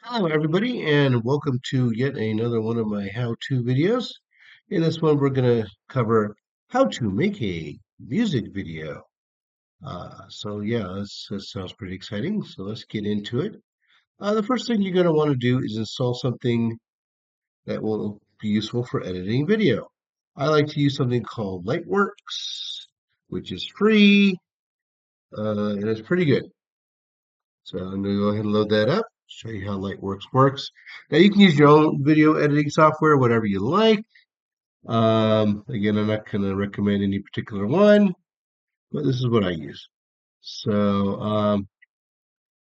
Hello, everybody, and welcome to yet another one of my how-to videos. In this one, we're going to cover how to make a music video. That sounds pretty exciting. So let's get into it. The first thing you're going to want to do is install something that will be useful for editing video. I like to use something called Lightworks, which is free, and it's pretty good. So I'm going to go ahead and load that up, show you how Lightworks works. Now you can use your own video editing software, whatever you like. Again, I'm not going to recommend any particular one, but this is what I use. So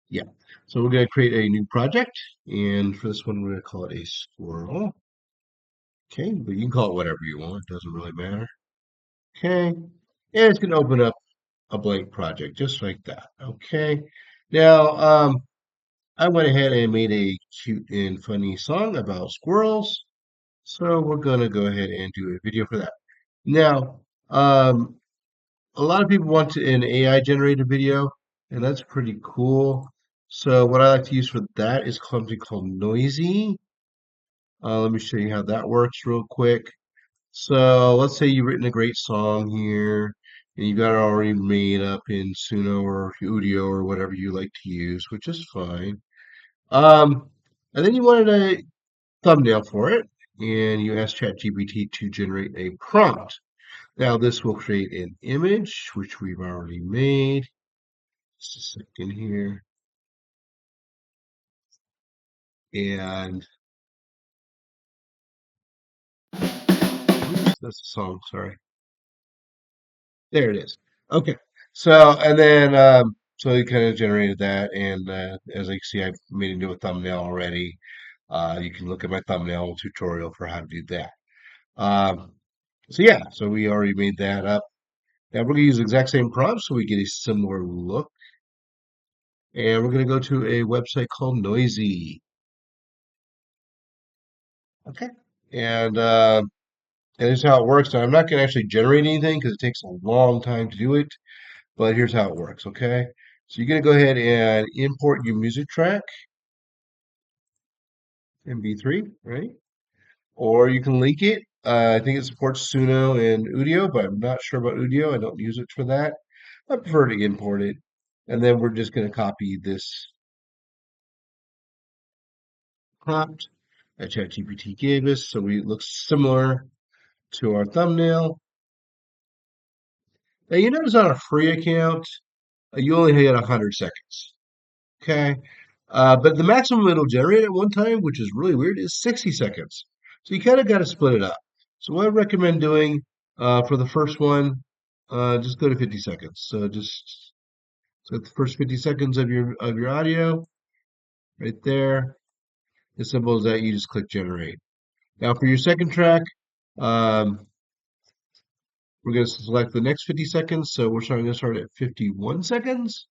yeah, so we're going to create a new project, and for this one, we're going to call it a squirrel. Okay, but you can call it whatever you want. It doesn't really matter. Okay, and it's going to open up a blank project just like that. Okay, now I went ahead and made a cute and funny song about squirrels. So we're going to go ahead and do a video for that. Now, a lot of people want an AI generated video, and that's pretty cool. So what I like to use for that is something called Noisy. Let me show you how that works real quick. So let's say you've written a great song here, and you've got it already made up in Suno or Udio or whatever you like to use, which is fine. Um, and then you wanted a thumbnail for it, and you ask ChatGPT to generate a prompt. Now this will create an image, which we've already made. Just a second here. And oops, that's the song, sorry. There it is. Okay. So you kind of generated that, and as you can see, I've made it into a thumbnail already. You can look at my thumbnail tutorial for how to do that. Um, so we already made that up. Now we're going to use the exact same prompt so we get a similar look. And we're going to go to a website called Noisy. Okay. And and here's how it works. Now, I'm not going to actually generate anything because it takes a long time to do it, but here's how it works, okay? So you're going to go ahead and import your music track, MP3, right? Or you can link it. I think it supports Suno and Udio, but I'm not sure about Udio. I don't use it for that. I prefer to import it. And then we're just going to copy this prompt that ChatGPT gave us so it looks similar to our thumbnail. Now you notice on a free account, you only get 100 seconds. Okay. But the maximum it'll generate at one time, which is really weird, is 60 seconds. So you kind of got to split it up. So what I recommend doing for the first one, just go to 50 seconds. So the first 50 seconds of your audio right there. As simple as that, you just click generate. Now for your second track, um, we're going to select the next 50 seconds. So we're going to start at 51 seconds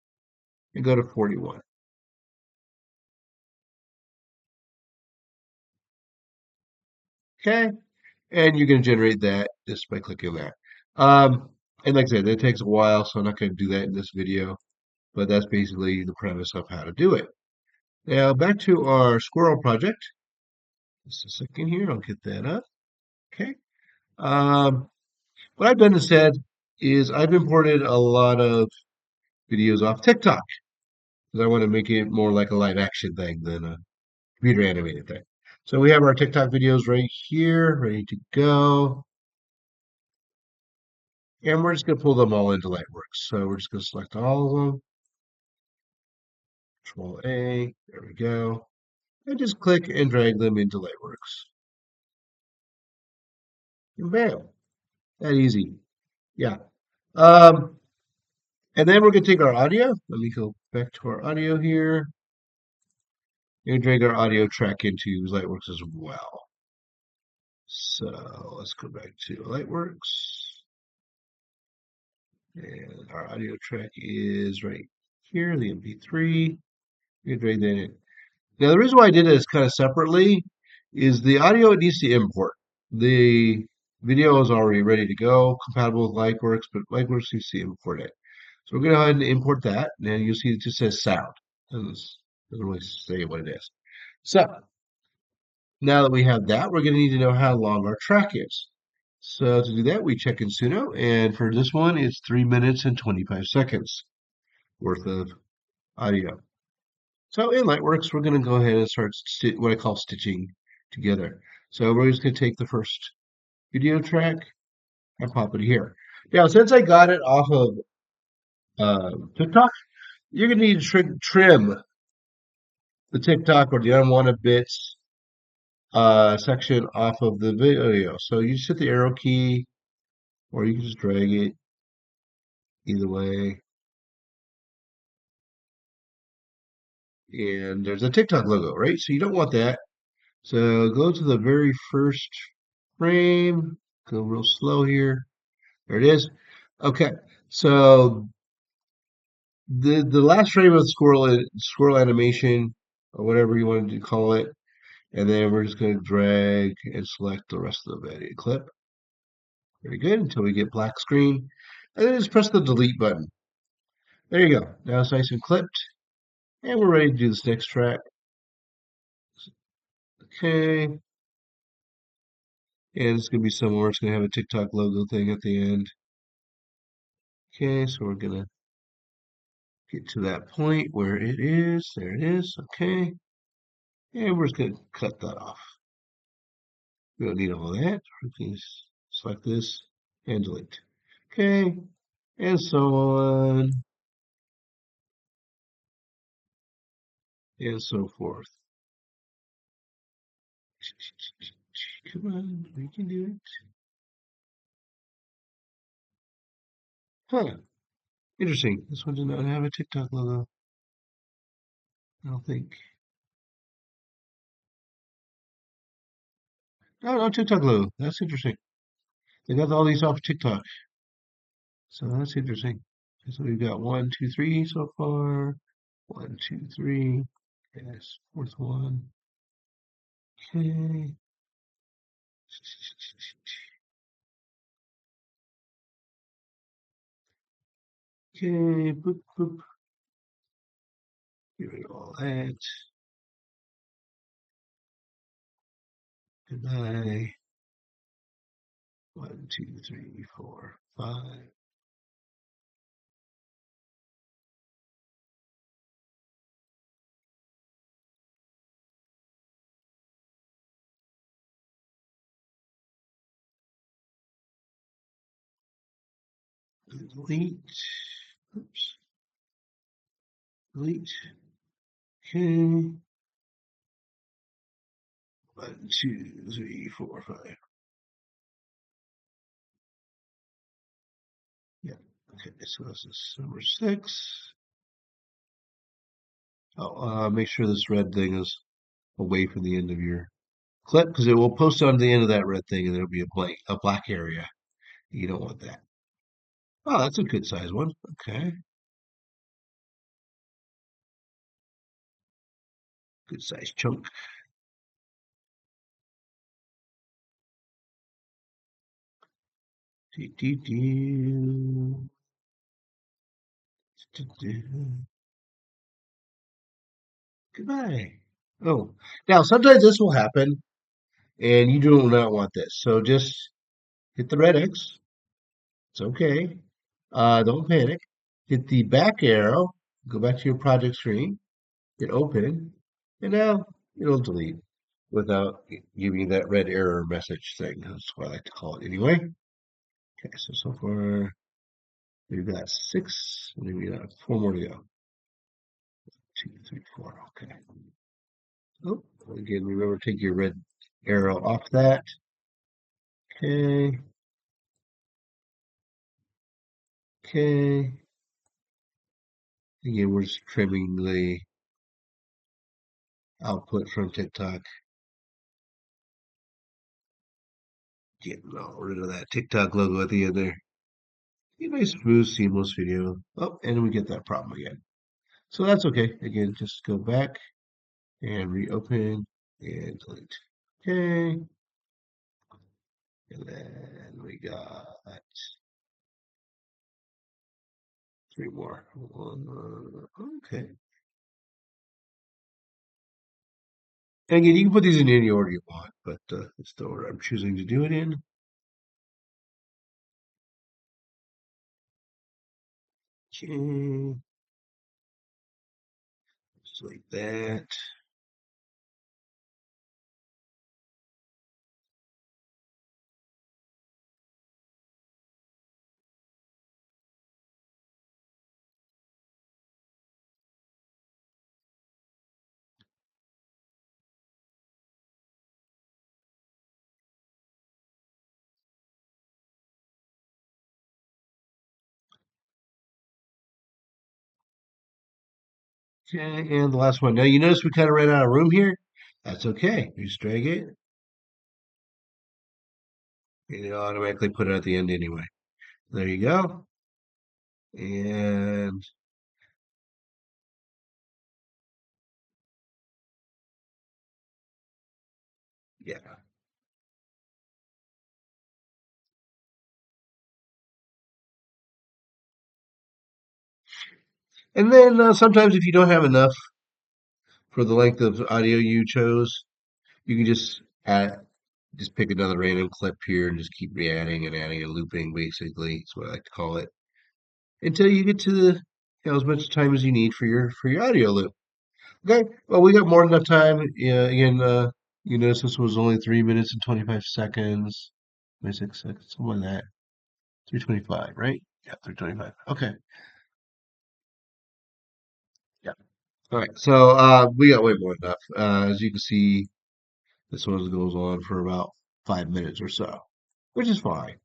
and go to 41. Okay. And you're going to generate that just by clicking that. Um, and like I said, that takes a while, so I'm not going to do that in this video, but that's basically the premise of how to do it. Now back to our squirrel project. Just a second here, I'll get that up. Okay. Um, what I've done instead is I've imported a lot of videos off TikTok because I want to make it more like a live action thing than a computer animated thing. So we have our TikTok videos right here, ready to go. And we're just going to pull them all into Lightworks. So we're just going to select all of them. Control A, there we go. And just click and drag them into Lightworks. And bam, that easy. Yeah. Um, and then we're going to take our audio. Let me go back to our audio here and drag our audio track into Lightworks as well. So let's go back to Lightworks. And our audio track is right here, the MP3. You drag that in. Now, the reason why I did this kind of separately is the audio it needs to import. The video is already ready to go, compatible with Lightworks, but Lightworks needs to import it. So we're going to go ahead and import that. And you'll see it just says sound. Doesn't really say what it is. So now that we have that, we're going to need to know how long our track is. So to do that, we check in Suno, and for this one, it's 3 minutes and 25 seconds worth of audio. So in Lightworks, we're going to go ahead and start what I call stitching together. So we're just going to take the first video track and pop it here. Now, since I got it off of TikTok, you're going to need to trim the TikTok or the unwanted bits section off of the video. So you just hit the arrow key, or you can just drag it either way. And there's a TikTok logo, right? So you don't want that. So go to the very first frame. Go real slow here. There it is. Okay. So the last frame of the squirrel animation, or whatever you want to call it, and then we're just going to drag and select the rest of the video clip. Very good, until we get black screen. And then just press the delete button. There you go. Now it's nice and clipped. And we're ready to do this next track. Okay. And it's going to be somewhere. It's going to have a TikTok logo thing at the end. Okay, so we're going to get to that point where it is. There it is. Okay. And we're just going to cut that off. We don't need all that. We can select this and delete. Okay. And so on and so forth. Come on, we can do it. Huh. Interesting. This one did not have a TikTok logo. I don't think. No, no TikTok logo. That's interesting. They got all these off TikTok. So that's interesting. So we've got one, two, three so far. One, two, three. Yes, fourth one. Okay. Okay, boop, boop. Give it all that. Goodbye. One, two, three, four, five. Delete. Oops. Delete. Okay. One, two, three, four, five. Yeah. Okay, so this is number 6. Oh, make sure this red thing is away from the end of your clip because it will post on the end of that red thing and there'll be a black area. You don't want that. Oh, that's a good size one. Okay. Good size chunk. Doo, doo, doo. Doo, doo. Goodbye. Oh, now sometimes this will happen and you do not want this. So just hit the red X. It's okay. Don't panic. Hit the back arrow. Go back to your project screen. Hit open. And now it'll delete without giving you that red error message thing. That's what I like to call it anyway. Okay, so far we've got 6, and then we got 4 more to go. 2, 3, 4. Okay. Oh, again, remember take your red arrow off that. Okay. Okay. Again, we're just trimming the output from TikTok. Getting all rid of that TikTok logo at the end there. A nice, smooth, seamless video. Oh, and we get that problem again. So that's okay. Again, just go back and reopen and delete. Okay. And then we got 3 more. Okay. And again, you can put these in any order you want, but it's the order I'm choosing to do it in. Okay, just like that. Okay, and the last one. Now you notice we kind of ran out of room here. That's okay. You just drag it, and it automatically put it at the end anyway. There you go. And yeah. And then sometimes if you don't have enough for the length of audio you chose, you can just pick another random clip here and just keep re-adding and adding and looping. Basically, is what I like to call it until you get to the as much time as you need for your audio loop. Okay, well we got more than enough time. Yeah, again, you notice this was only 3 minutes and 25 seconds, 26 seconds, something like that. 3:25, right? Yeah, 3:25. Okay, yeah. All right, so we got way more than enough. As you can see, this one goes on for about 5 minutes or so, which is fine.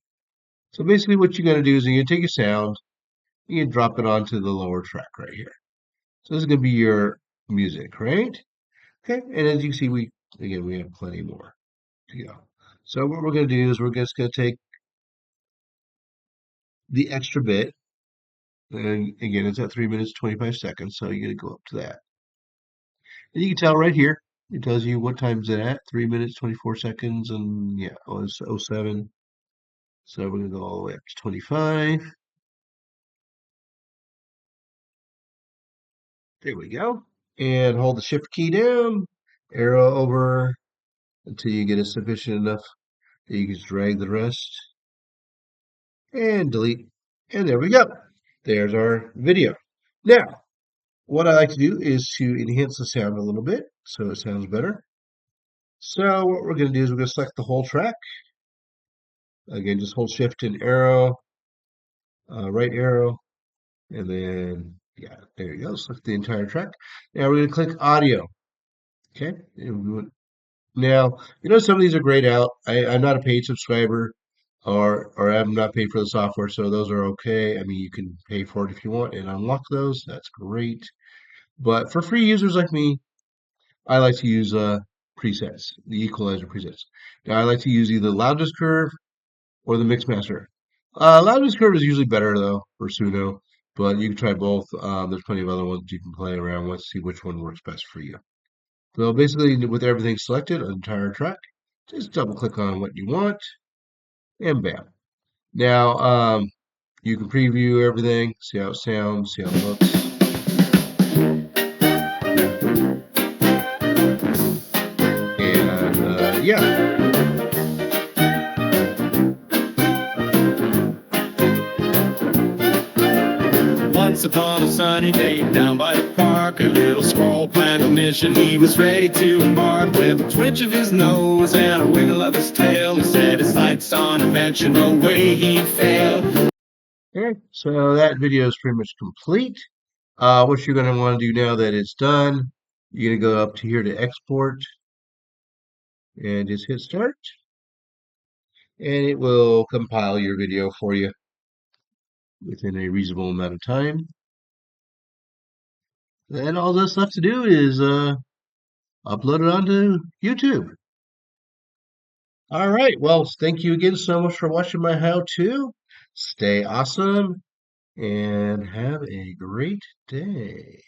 So basically, what you got to do is you take your sound, you drop it onto the lower track right here. So this is going to be your music, right? Okay, and as you can see, we have plenty more to go. So what we're going to do is we're just going to take the extra bit, and again, it's at 3 minutes 25 seconds. So you're going to go up to that, and you can tell right here. It tells you what time's it at, 3 minutes 24 seconds, and yeah, oh, it's oh 07. So we're going to go all the way up to 25. There we go. And hold the shift key down, arrow over until you get it sufficient enough that you can just drag the rest and delete. And there we go. There's our video. Now, what I like to do is to enhance the sound a little bit so it sounds better. So what we're going to do is we're going to select the whole track. Again, just hold shift and arrow, right arrow, and then, yeah, there you go. Select the entire track. Now we're going to click audio. Okay. Now, you know, some of these are grayed out. I'm not a paid subscriber or I'm not paid for the software, so those are okay. I mean, you can pay for it if you want and unlock those. That's great. But for free users like me, I like to use presets, the equalizer presets. Now, I like to use either loudness curve or the mix master. Loudness curve is usually better though for Suno, but you can try both. There's plenty of other ones you can play around with, see which one works best for you. So basically, with everything selected, an entire track, just double click on what you want, and bam. Now, you can preview everything, see how it sounds, see how it looks, and yeah. Once upon a sunny day, down by the park, a little squirrel planned a mission. He was ready to embark with a twitch of his nose and a wiggle of his tail. He set his sights on adventure, no way he'd fail. Okay, so that video is pretty much complete. What you're going to want to do now that it's done, you're going to go up to here to export and just hit start, and it will compile your video for you within a reasonable amount of time. And all that's left to do is upload it onto YouTube. All right. Well, thank you again so much for watching my how-to. Stay awesome and have a great day.